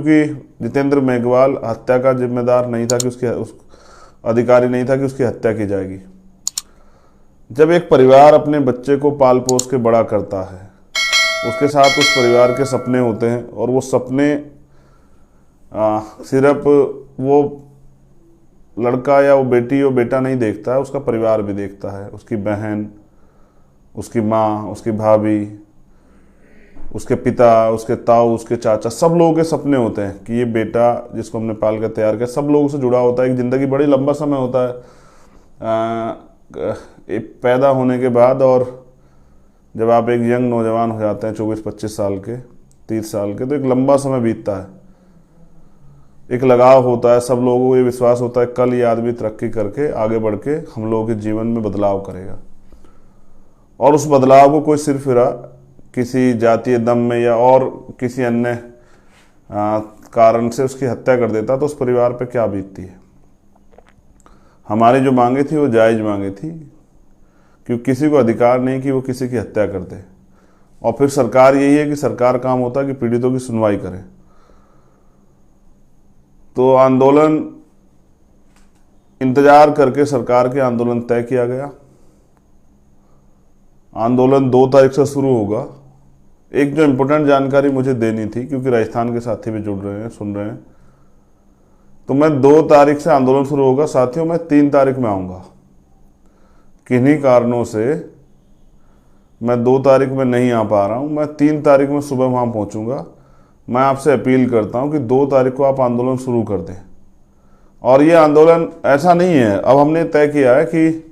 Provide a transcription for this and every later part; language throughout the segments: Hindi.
क्योंकि जितेंद्र मेघवाल हत्या का जिम्मेदार नहीं था कि उस अधिकारी नहीं था कि उसकी हत्या की जाएगी। जब एक परिवार अपने बच्चे को पाल पोस के बड़ा करता है, उसके साथ उस परिवार के सपने होते हैं और वो सपने सिर्फ वो लड़का या वो बेटी और बेटा नहीं देखता है, उसका परिवार भी देखता है। उसकी बहन, उसकी माँ, उसकी भाभी, उसके पिता, उसके ताऊ, उसके चाचा, सब लोगों के सपने होते हैं कि ये बेटा जिसको हमने पाल कर तैयार किया, सब लोगों से जुड़ा होता है। एक ज़िंदगी बड़ी लंबा समय होता है पैदा होने के बाद, और जब आप एक यंग नौजवान हो जाते हैं 24-25 साल के, 30 साल के, तो एक लंबा समय बीतता है, एक लगाव होता है। सब लोगों को ये विश्वास होता है कल ये आदमी तरक्की करके आगे बढ़ के हम लोगों के जीवन में बदलाव करेगा, और उस बदलाव को कोई सिर्फ किसी जातीय दम में या और किसी अन्य कारण से उसकी हत्या कर देता, तो उस परिवार पे क्या बीतती है। हमारी जो मांगे थी वो जायज़ मांगे थी, क्योंकि किसी को अधिकार नहीं कि वो किसी की हत्या कर दे। और फिर सरकार यही है कि सरकार काम होता है कि पीड़ितों की सुनवाई करे। तो आंदोलन इंतजार करके सरकार के आंदोलन तय किया गया। आंदोलन 2 तारीख से शुरू होगा। एक जो इम्पोर्टेंट जानकारी मुझे देनी थी, क्योंकि राजस्थान के साथी भी जुड़ रहे हैं, सुन रहे हैं, तो मैं 2 तारीख से आंदोलन शुरू होगा साथियों, मैं 3 तारीख में आऊँगा। किन्हीं कारणों से मैं 2 तारीख में नहीं आ पा रहा हूँ। मैं 3 तारीख में सुबह वहाँ पहुँचूँगा। मैं आपसे अपील करता हूँ कि 2 तारीख को आप आंदोलन शुरू कर दें। और ये आंदोलन ऐसा नहीं है, अब हमने तय किया है कि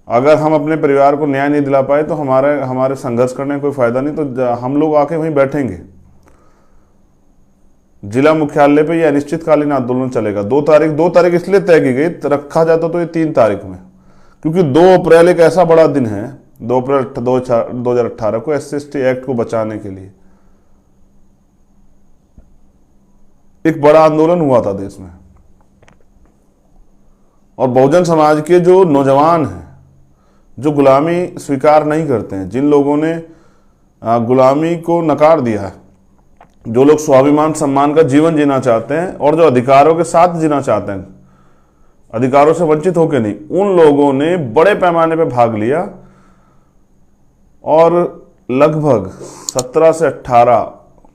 अगर हम अपने परिवार को न्याय नहीं दिला पाए तो हमारे संघर्ष करने का कोई फायदा नहीं, तो हम लोग आके वहीं बैठेंगे। जिला मुख्यालय पे ये अनिश्चितकालीन आंदोलन चलेगा। 2 तारीख इसलिए तय की गई, रखा जाता तो ये 3 तारीख में, क्योंकि 2 अप्रैल एक ऐसा बड़ा दिन है, 2 अप्रैल 2018 को SC/ST एक्ट को बचाने के लिए एक बड़ा आंदोलन हुआ था देश में। और बहुजन समाज के जो नौजवान हैं, जो गुलामी स्वीकार नहीं करते हैं, जिन लोगों ने गुलामी को नकार दिया है, जो लोग स्वाभिमान सम्मान का जीवन जीना चाहते हैं और जो अधिकारों के साथ जीना चाहते हैं, अधिकारों से वंचित होकर नहीं, उन लोगों ने बड़े पैमाने पर भाग लिया। और लगभग 17 से 18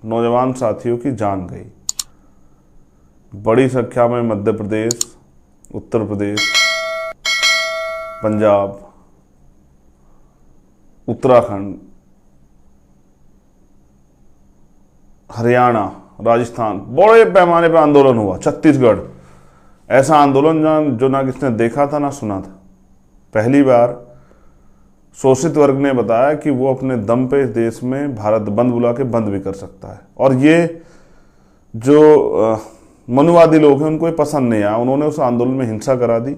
नौजवान साथियों की जान गई। बड़ी संख्या में मध्य प्रदेश, उत्तर प्रदेश, पंजाब, उत्तराखंड, हरियाणा, राजस्थान, बड़े पैमाने पर आंदोलन हुआ। छत्तीसगढ़, ऐसा आंदोलन जो ना किसने देखा था ना सुना था। पहली बार शोषित वर्ग ने बताया कि वो अपने दम पे इस देश में भारत बंद बुला के बंद भी कर सकता है। और ये जो मनुवादी लोग हैं उनको ये पसंद नहीं आया। उन्होंने उस आंदोलन में हिंसा करा दी,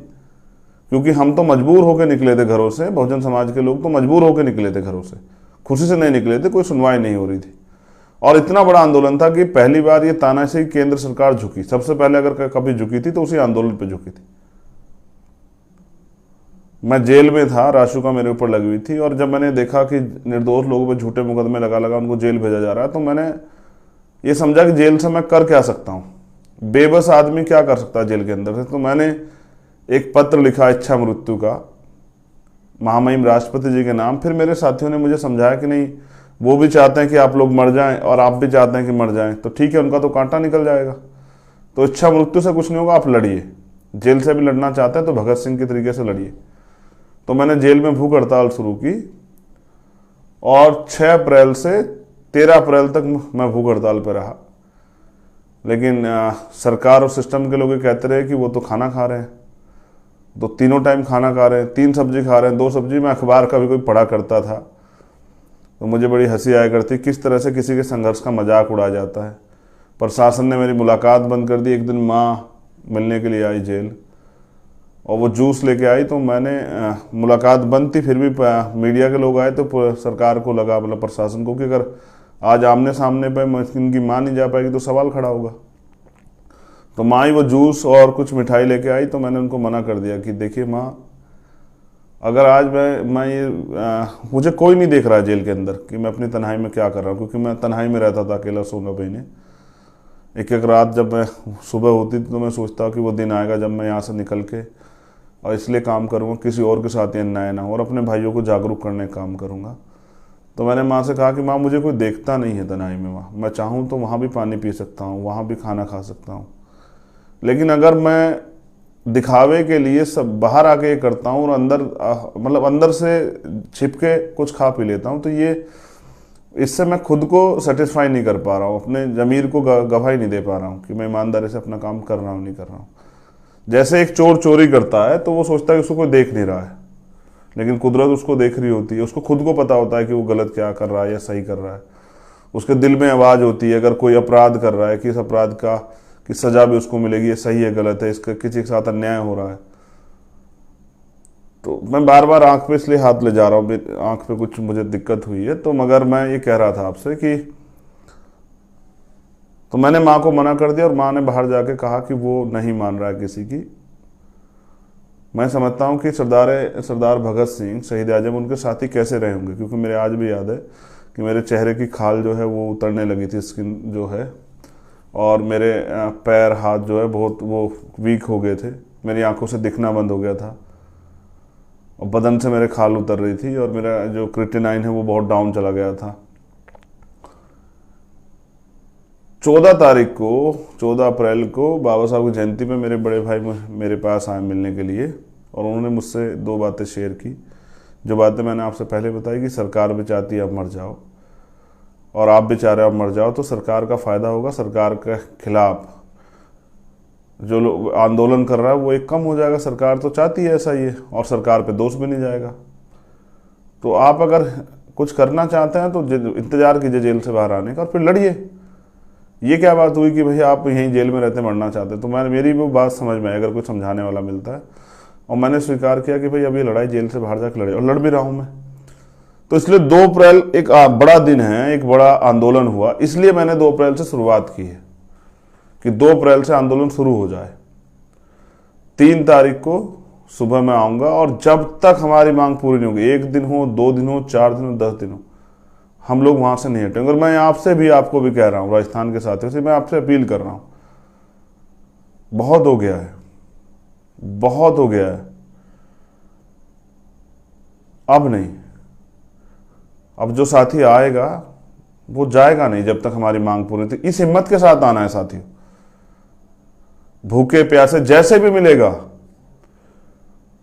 क्योंकि हम तो मजबूर होकर निकले थे घरों से। बहुजन समाज के लोग तो मजबूर होकर निकले थे घरों से, खुशी से नहीं निकले थे, कोई सुनवाई नहीं हो रही थी। और इतना बड़ा आंदोलन था कि पहली बार ये तानाशाही केंद्र सरकार झुकी। सबसे पहले अगर कभी झुकी थी तो उसी आंदोलन पे झुकी थी। मैं जेल में था, राशुका मेरे ऊपर लगी हुई थी, और जब मैंने देखा कि निर्दोष लोगों पर झूठे मुकदमे लगा उनको जेल भेजा जा रहा है, तो मैंने ये समझा कि जेल से मैं कर क्या सकता हूँ, बेबस आदमी क्या कर सकता है जेल के अंदर से। तो मैंने एक पत्र लिखा इच्छा मृत्यु का, महामहिम राष्ट्रपति जी के नाम। फिर मेरे साथियों ने मुझे समझाया कि नहीं, वो भी चाहते हैं कि आप लोग मर जाएं और आप भी चाहते हैं कि मर जाएं, तो ठीक है, उनका तो कांटा निकल जाएगा। तो इच्छा मृत्यु से कुछ नहीं होगा, आप लड़िए। जेल से भी लड़ना चाहते हैं तो भगत सिंह के तरीके से लड़िए। तो मैंने जेल में भूख हड़ताल शुरू की, और 6 अप्रैल से 13 अप्रैल तक मैं भूख हड़ताल पर रहा। लेकिन सरकार और सिस्टम के लोग ये कहते रहे कि वो तो खाना खा रहे हैं, तो तीनों टाइम खाना खा रहे हैं, 3 सब्जी खा रहे हैं, 2 सब्जी। मैं अखबार का भी कोई पढ़ा करता था, तो मुझे बड़ी हंसी आया करती किस तरह से किसी के संघर्ष का मजाक उड़ाया जाता है। प्रशासन ने मेरी मुलाकात बंद कर दी। एक दिन माँ मिलने के लिए आई जेल, और वो जूस लेके आई, तो मैंने मुलाकात बंद थी, फिर भी मीडिया के लोग आए, तो सरकार को लगा, मतलब प्रशासन को, कि अगर आज आमने सामने पे इनकी माँ नहीं जा पाएगी तो सवाल खड़ा होगा। तो माँ ही वो जूस और कुछ मिठाई लेके आई, तो मैंने उनको मना कर दिया कि देखिए माँ, अगर आज मुझे कोई नहीं देख रहा है जेल के अंदर कि मैं अपनी तन्हाई में क्या कर रहा हूँ, क्योंकि मैं तन्हाई में रहता था अकेला 16 महीने। एक एक रात जब मैं सुबह होती थी तो मैं सोचता कि वो दिन आएगा जब मैं यहाँ से निकल के और इसलिए काम करूँगा किसी और के साथ ये अन्याय ना हो, और अपने भाइयों को जागरूक करने का काम करूँगा। तो मैंने माँ से कहा कि माँ मुझे कोई देखता नहीं है तनाई में, माँ मैं चाहूँ तो वहाँ भी पानी पी सकता हूँ, वहाँ भी खाना खा सकता हूँ, लेकिन अगर मैं दिखावे के लिए सब बाहर आके ये करता हूँ और अंदर मतलब अंदर से छिप के कुछ खा पी लेता हूँ, तो ये इससे मैं खुद को सेटिस्फाई नहीं कर पा रहा हूँ, अपने ज़मीर को गवाही नहीं दे पा रहा हूँ कि मैं ईमानदारी से अपना काम कर रहा हूँ नहीं कर रहा हूँ। जैसे एक चोर चोरी करता है तो वो सोचता है कि उसको कोई देख नहीं रहा है, लेकिन कुदरत उसको देख रही होती है, उसको खुद को पता होता है कि वो गलत क्या कर रहा है या सही कर रहा है। उसके दिल में आवाज़ होती है अगर कोई अपराध कर रहा है कि इस अपराध का कि सज़ा भी उसको मिलेगी, ये सही है गलत है, इसका किसी के साथ अन्याय हो रहा है। तो मैं बार बार आँख पे इसलिए हाथ ले जा रहा हूँ, आँख पे कुछ मुझे दिक्कत हुई है, तो मगर मैं ये कह रहा था आपसे कि तो मैंने माँ को मना कर दिया और माँ ने बाहर जाके कहा कि वो नहीं मान रहा है किसी की। मैं समझता हूँ कि सरदार भगत सिंह शहीद आजम उनके साथी कैसे रहे होंगे, क्योंकि मेरे आज भी याद है कि मेरे चेहरे की खाल जो है वो उतरने लगी थी, स्किन जो है, और मेरे पैर हाथ जो है बहुत वो वीक हो गए थे, मेरी आंखों से दिखना बंद हो गया था और बदन से मेरे खाल उतर रही थी और मेरा जो क्रिएटिनाइन है वो बहुत डाउन चला गया था। 14 अप्रैल को बाबा साहब की जयंती में मेरे बड़े भाई मेरे पास आए मिलने के लिए और उन्होंने मुझसे 2 बातें शेयर की। जो बातें मैंने आपसे पहले बताई कि सरकार भी चाहती है आप मर जाओ और आप भी चाह रहे हो आप मर जाओ, तो सरकार का फ़ायदा होगा, सरकार के खिलाफ जो लोग आंदोलन कर रहा है वो एक कम हो जाएगा, सरकार तो चाहती है ऐसा ही है, और सरकार पे दोष भी नहीं जाएगा। तो आप अगर कुछ करना चाहते हैं तो इंतज़ार कीजिए जेल से बाहर आने का और फिर लड़िए। ये क्या बात हुई कि भैया आप यहीं जेल में रहते मरना चाहते? तो मेरी वो बात समझ में आई, अगर कोई समझाने वाला मिलता है, और मैंने स्वीकार किया कि भाई अब ये लड़ाई जेल से बाहर जाकर लड़े, और लड़ भी रहा हूँ मैं। तो इसलिए 2 अप्रैल एक बड़ा दिन है, एक बड़ा आंदोलन हुआ, इसलिए मैंने 2 अप्रैल से शुरुआत की है कि 2 अप्रैल से आंदोलन शुरू हो जाए। 3 तारीख को सुबह मैं आऊँगा और जब तक हमारी मांग पूरी नहीं होगी, 1 दिन हो, 2 दिन हो, 4 दिन हो, 10 दिन हो, हम लोग वहाँ से नहीं हटेंगे। और मैं आपसे भी आपको भी कह रहा हूँ, राजस्थान के साथियों से मैं आपसे अपील कर रहा हूँ, बहुत हो गया है, बहुत हो गया है, अब नहीं। अब जो साथी आएगा वो जाएगा नहीं जब तक हमारी मांग पूरी थी। इस हिम्मत के साथ आना है साथियों, भूखे प्यासे जैसे भी मिलेगा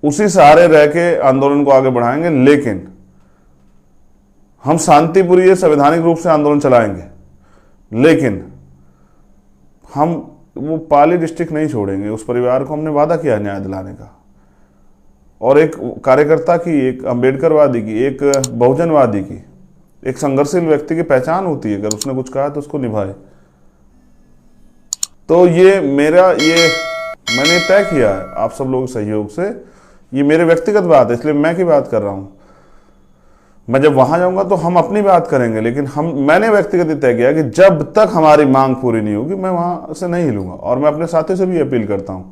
उसी सहारे रह के आंदोलन को आगे बढ़ाएंगे, लेकिन हम शांतिपूर्ण संवैधानिक रूप से आंदोलन चलाएंगे, लेकिन हम वो पाली डिस्ट्रिक्ट नहीं छोड़ेंगे। उस परिवार को हमने वादा किया न्याय दिलाने का, और एक कार्यकर्ता की, एक अम्बेडकरवादी की, एक बहुजनवादी की, एक संघर्षशील व्यक्ति की पहचान होती है, अगर उसने कुछ कहा तो उसको निभाए। तो ये मैंने तय किया है आप सब लोगों के सहयोग से, ये मेरे व्यक्तिगत बात है, इसलिए मैं की बात कर रहा हूँ। मैं जब वहां जाऊंगा तो हम अपनी बात करेंगे, लेकिन मैंने व्यक्तिगत तय किया कि जब तक हमारी मांग पूरी नहीं होगी मैं वहां से नहीं हिलूंगा। और मैं अपने साथियों से भी अपील करता हूं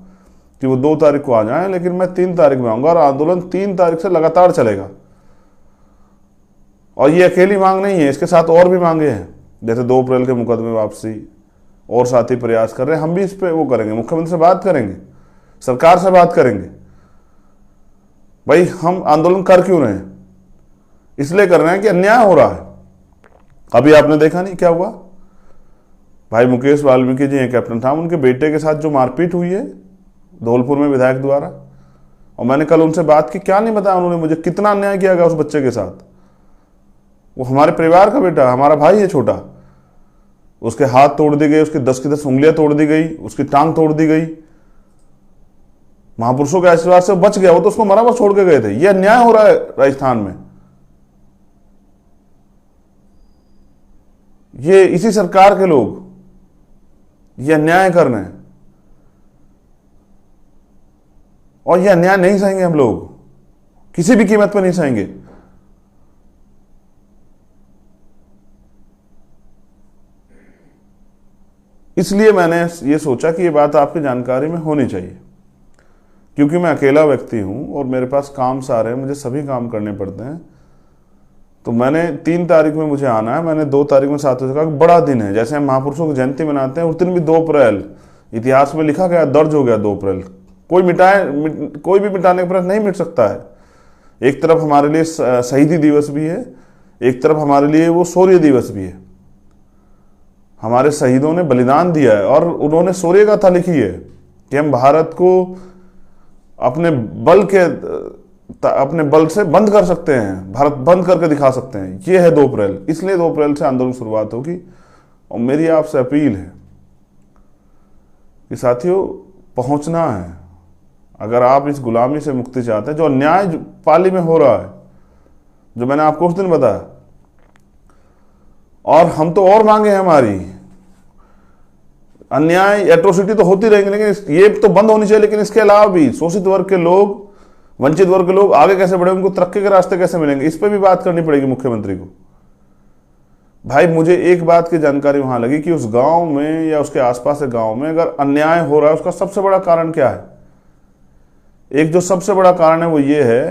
कि वो 2 तारीख को आ जाएं, लेकिन मैं 3 तारीख में आऊंगा और आंदोलन 3 तारीख से लगातार चलेगा। और ये अकेली मांग नहीं है, इसके साथ और भी मांगे हैं, जैसे 2 अप्रैल के मुकदमे वापसी, और साथी प्रयास कर रहे हैं, हम भी इस पर वो करेंगे, मुख्यमंत्री से बात करेंगे, सरकार से बात करेंगे। भाई हम आंदोलन कर क्यों रहे हैं? इसलिए कर रहे हैं कि अन्याय हो रहा है। अभी आपने देखा नहीं क्या हुआ, भाई मुकेश वाल्मीकि जी कैप्टन था, उनके बेटे के साथ जो मारपीट हुई है धौलपुर में विधायक द्वारा, और मैंने कल उनसे बात की, क्या नहीं बताया उन्होंने मुझे कितना अन्याय किया गया उस बच्चे के साथ। वो हमारे परिवार का बेटा, हमारा भाई है छोटा, उसके हाथ तोड़ दी गए, उसकी 10 की 10 उंगलियां तोड़ दी गई, उसकी टांग तोड़ दी गई। महापुरुषों के आशीर्वाद से बच गया, वो तो उसको मरा हुआ छोड़ के गए थे। ये अन्याय हो रहा है राजस्थान में, ये इसी सरकार के लोग ये अन्याय कर रहे हैं, और ये अन्याय नहीं सहेंगे हम लोग, किसी भी कीमत पर नहीं सहेंगे। इसलिए मैंने ये सोचा कि ये बात आपकी जानकारी में होनी चाहिए, क्योंकि मैं अकेला व्यक्ति हूं और मेरे पास काम सारे हैं, मुझे सभी काम करने पड़ते हैं। तो मैंने 3 तारीख में मुझे आना है, मैंने 2 तारीख में साथियों से कहा कि बड़ा दिन है, जैसे हम महापुरुषों की जयंती मनाते हैं उस दिन भी 2 अप्रैल इतिहास में लिखा गया, दर्ज हो गया 2 अप्रैल। कोई भी मिटाने का प्रयास नहीं मिट सकता है। एक तरफ हमारे लिए शहीदी दिवस भी है, एक तरफ हमारे लिए वो शौर्य दिवस भी है। हमारे शहीदों ने बलिदान दिया है और उन्होंने शौर्य गाथा लिखी है कि हम भारत को अपने बल से बंद कर सकते हैं, भारत बंद करके दिखा सकते हैं। ये है 2 अप्रैल, इसलिए 2 अप्रैल से आंदोलन की शुरुआत होगी। और मेरी आपसे अपील है कि साथियों, पहुंचना है। अगर आप इस गुलामी से मुक्ति चाहते हैं, जो अन्याय पाली में हो रहा है, जो मैंने आपको उस दिन बताया, और हम तो और मांगे हैं, हमारी अन्याय एट्रोसिटी तो होती रहेंगी, लेकिन ये तो बंद होनी चाहिए। लेकिन इसके अलावा भी शोषित वर्ग के लोग, वंचित वर्ग के लोग आगे कैसे बढ़े, उनको तरक्की के रास्ते कैसे मिलेंगे, इस पर भी बात करनी पड़ेगी मुख्यमंत्री को। भाई मुझे एक बात की जानकारी वहां लगी कि उस गांव में या उसके आसपास के गांव में अगर अन्याय हो रहा है, उसका सबसे बड़ा कारण क्या है? एक जो सबसे बड़ा कारण है वो ये है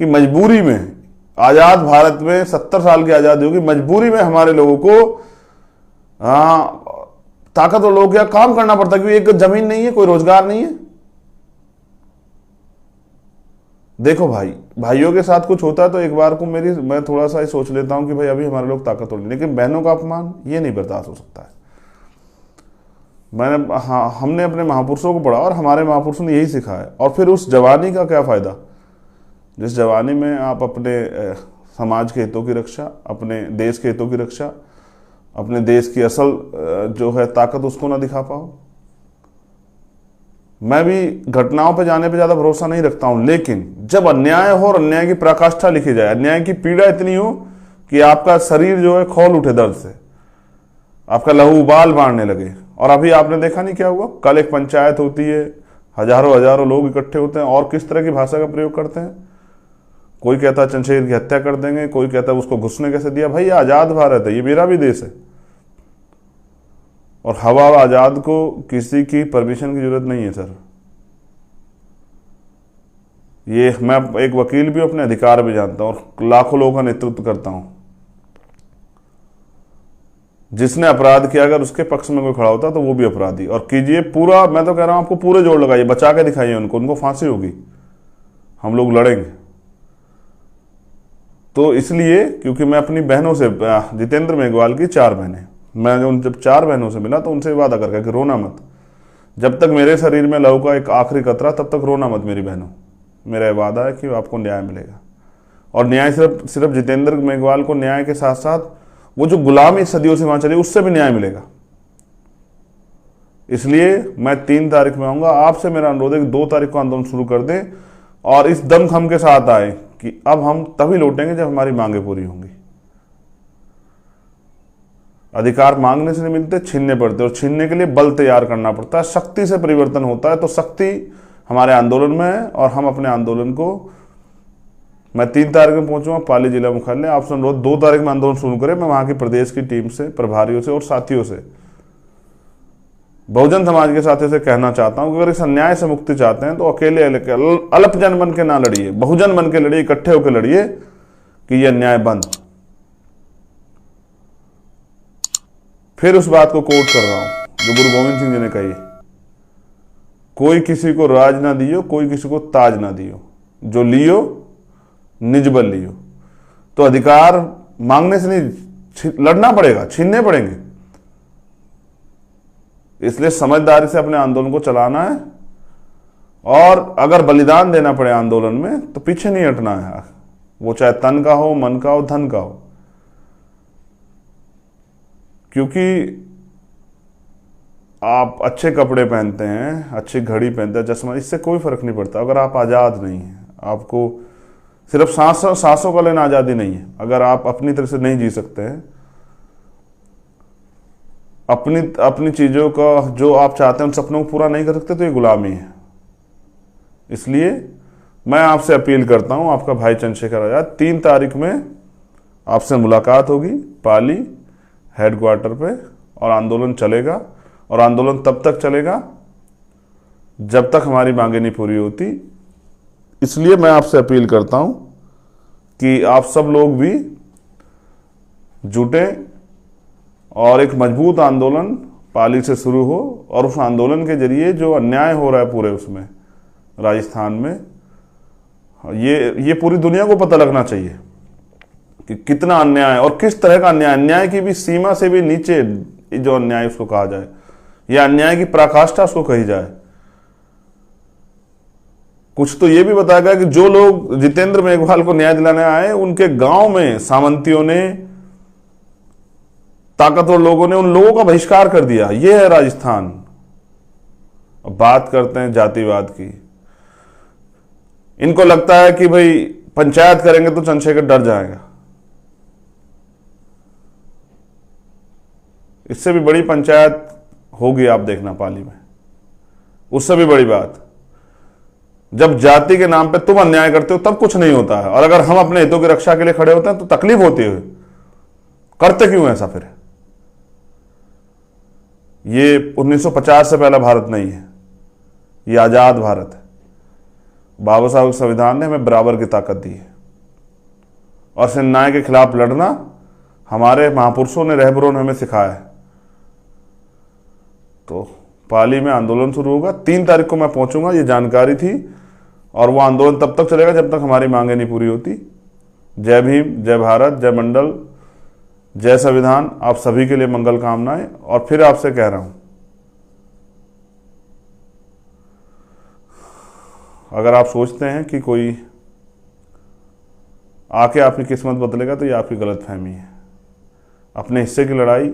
कि मजबूरी में, आजाद भारत में 70 साल की आजादी होगी, मजबूरी में हमारे लोगों को ताकतवर लोगों को काम करना पड़ता है, क्योंकि एक जमीन नहीं है, कोई रोजगार नहीं है। देखो भाइयों के साथ कुछ होता है तो एक बार को मैं थोड़ा सा ही सोच लेता हूं कि भाई अभी हमारे लोग ताकतवर नहीं, लेकिन बहनों का अपमान ये नहीं बर्दाश्त हो सकता है। हमने अपने महापुरुषों को पढ़ा और हमारे महापुरुषों ने यही सिखाया। और फिर उस जवानी का क्या फायदा, जिस जवानी में आप अपने समाज के हितों की रक्षा, अपने देश के हितों की रक्षा, अपने देश की असल जो है ताकत, उसको ना दिखा पाओ। मैं भी घटनाओं पे जाने पे ज्यादा भरोसा नहीं रखता हूं, लेकिन जब अन्याय हो और अन्याय की पराकाष्ठा लिखी जाए, अन्याय की पीड़ा इतनी हो कि आपका शरीर जो है खौल उठे दर्द से, आपका लहू उबाल मारने लगे। और अभी आपने देखा नहीं क्या हुआ, कल एक पंचायत होती है, हजारों लोग इकट्ठे होते हैं और किस तरह की भाषा का प्रयोग करते हैं। कोई कहता है चंद्रशेखर की हत्या कर देंगे, कोई कहता है उसको घुसने कैसे दिया। भाई आजाद भारत है, ये मेरा भी देश है, और हवा आजाद को किसी की परमिशन की जरूरत नहीं है सर। ये मैं एक वकील भी, अपने अधिकार भी जानता हूं और लाखों लोगों का नेतृत्व करता हूं। जिसने अपराध किया अगर उसके पक्ष में कोई खड़ा होता तो वो भी अपराधी। और कीजिए पूरा, मैं तो कह रहा हूं आपको पूरे जोड़ लगाइए, बचा के दिखाइए उनको फांसी होगी, हम लोग लड़ेंगे। तो इसलिए क्योंकि मैं अपनी बहनों से, जितेंद्र मेघवाल की 4 बहनें, मैं जब 4 बहनों से मिला तो उनसे वादा करके कि रोना मत, जब तक मेरे शरीर में लहू का एक आखिरी कतरा, तब तक रोना मत मेरी बहनों। मेरा वादा है कि आपको न्याय मिलेगा। और न्याय सिर्फ जितेंद्र मेघवाल को न्याय के साथ साथ वो जो गुलामी सदियों से वहां चली, उससे भी न्याय मिलेगा। इसलिए मैं 3 तारीख में आऊंगा। आपसे मेरा अनुरोध है कि 2 तारीख को आंदोलन शुरू कर दें और इस दमखम के साथ आए कि अब हम तभी लौटेंगे जब हमारी मांगें पूरी होंगी। अधिकार मांगने से नहीं मिलते, छीनने पड़ते, और छीनने के लिए बल तैयार करना पड़ता है। शक्ति से परिवर्तन होता है, तो शक्ति हमारे आंदोलन में है। और हम अपने आंदोलन को, मैं 3 तारीख में पहुंचूंगा पाली जिला मुख्यालय। आपसे अनुरोध 2 तारीख में आंदोलन शुरू करें। मैं वहां की प्रदेश की टीम से, प्रभारियों से और साथियों से, बहुजन समाज के साथियों से कहना चाहता हूं कि अगर इस अन्याय से मुक्ति चाहते हैं तो अकेले अल्पजन बन के ना लड़िए, बहुजन बन के लड़िए, इकट्ठे होकर लड़िए कि यह अन्याय बंद। फिर उस बात को कोट कर रहा हूं जो गुरु गोविंद सिंह जी ने कही, कोई किसी को राज ना दियो, कोई किसी को ताज ना दियो, जो लियो निज बल लियो। तो अधिकार मांगने से नहीं, लड़ना पड़ेगा, छीनने पड़ेंगे। इसलिए समझदारी से अपने आंदोलन को चलाना है, और अगर बलिदान देना पड़े आंदोलन में तो पीछे नहीं हटना है, वो चाहे तन का हो, मन का हो, धन का हो। क्योंकि आप अच्छे कपड़े पहनते हैं, अच्छी घड़ी पहनते हैं, चश्मा, इससे कोई फर्क नहीं पड़ता अगर आप आजाद नहीं हैं। आपको सिर्फ सांसों का लेना आजादी नहीं है। अगर आप अपनी तरह से नहीं जी सकते हैं, अपनी चीजों का जो आप चाहते हैं उन सपनों को पूरा नहीं कर सकते, तो ये गुलामी है। इसलिए मैं आपसे अपील करता हूं, आपका भाई चंद्रशेखर आजाद, 3 तारीख में आपसे मुलाकात होगी पाली हेडक्वार्टर पे, और आंदोलन चलेगा। और आंदोलन तब तक चलेगा जब तक हमारी मांगे नहीं पूरी होती। इसलिए मैं आपसे अपील करता हूं कि आप सब लोग भी जुटें और एक मजबूत आंदोलन पाली से शुरू हो, और उस आंदोलन के जरिए जो अन्याय हो रहा है पूरे उसमें राजस्थान में, ये पूरी दुनिया को पता लगना चाहिए कि कितना अन्याय और किस तरह का अन्याय, अन्याय की भी सीमा से भी नीचे जो अन्याय उसको कहा जाए, या अन्याय की पराकाष्ठा उसको कही जाए। कुछ तो ये भी बताया गया कि जो लोग जितेंद्र मेघवाल को न्याय दिलाने आए, उनके गांव में सामंतियों ने, ताकतवर लोगों ने उन लोगों का बहिष्कार कर दिया। ये है राजस्थान। अब बात करते हैं जातिवाद की। इनको लगता है कि भाई पंचायत करेंगे तो चंद्रशेखर डर जाएगा। इससे भी बड़ी पंचायत होगी, आप देखना पाली में। उससे भी बड़ी बात, जब जाति के नाम पे तुम अन्याय करते हो तब कुछ नहीं होता है, और अगर हम अपने हितों की रक्षा के लिए खड़े होते हैं तो तकलीफ होती है। करते क्यों ऐसा फिर? ये 1950 से पहला भारत नहीं है, ये आजाद भारत है। बाबा साहब के संविधान ने हमें बराबर की ताकत दी है, और इस अन्याय के खिलाफ लड़ना हमारे महापुरुषों ने, रहबरों ने हमें सिखाया है। तो पाली में आंदोलन शुरू होगा। 3 तारीख को मैं पहुंचूंगा, ये जानकारी थी, और वो आंदोलन तब तक चलेगा जब तक हमारी मांगें नहीं पूरी होती। जय भीम, जय भारत, जय मंडल, जय संविधान। आप सभी के लिए मंगल कामनाएं। और फिर आपसे कह रहा हूं, अगर आप सोचते हैं कि कोई आके आपकी किस्मत बदलेगा तो ये आपकी गलतफहमी है। अपने हिस्से की लड़ाई